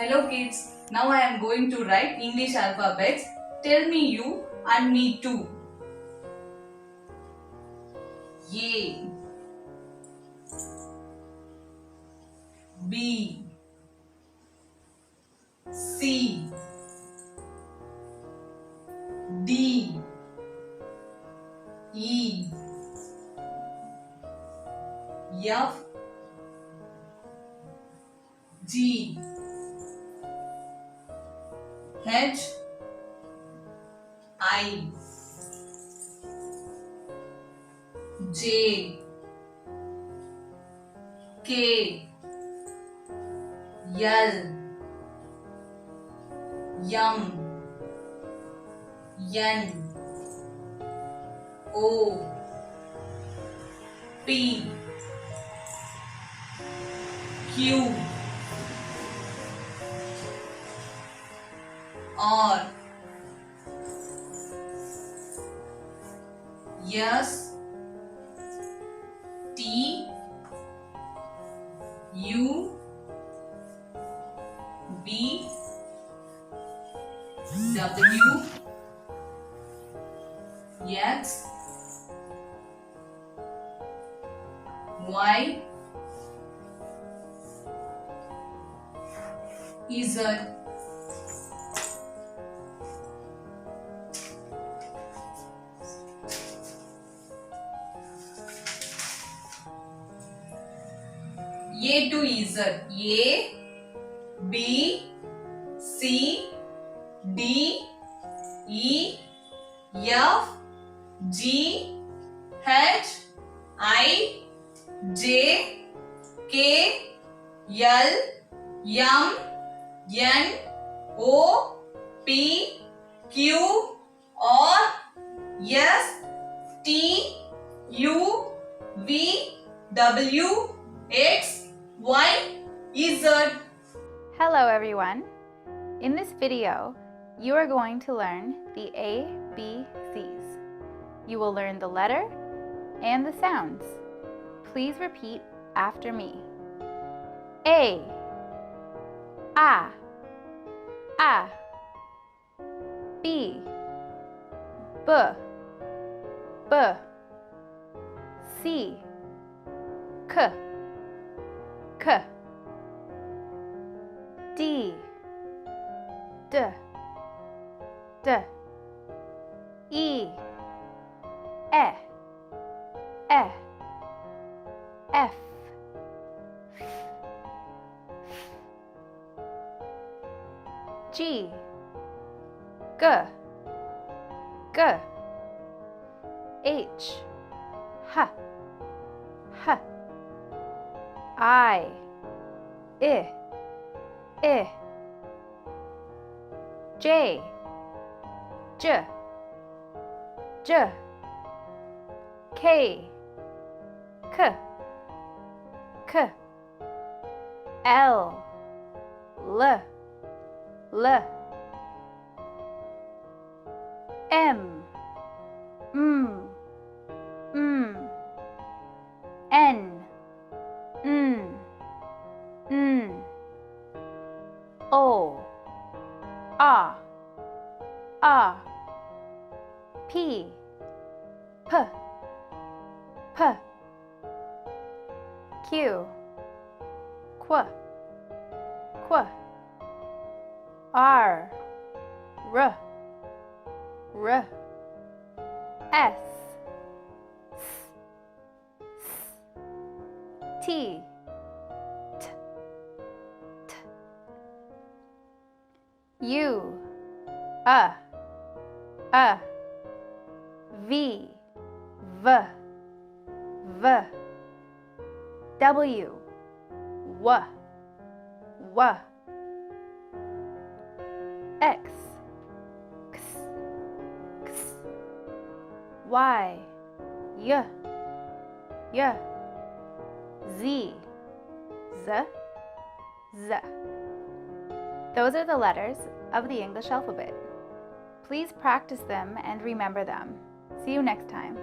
Hello kids, now I am going to write English alphabets. Tell me you and me too. A, B, C, D, E, F, G, H, I, J, K, L, M, N, O, P, Q, R, S, T, U, V, W, X, Y, Z. A to Z. A, B, C, D, E, F, G, H, I, J, K, L, M, N, O, P, Q, R, S, T, U, V, W, X, Y, Z. Hello everyone! In this video, you are going to learn the ABCs. You will learn the letter and the sounds. Please repeat after me. A, A, B, B, B, C, K, K, D, D, D, E, F, G, G, G, H, H, H, I, J, J, J, K, K, K, L, L, L, M, M, N, N, O, R, P, P, P, Q, Q, Q, R, R, R, S, T, T, T, U, V, V, V, W, W, W, X, X, X, Y, Y, Y, Z, Z, Z. Those are the letters of the English alphabet. Please practice them and remember them. See you next time.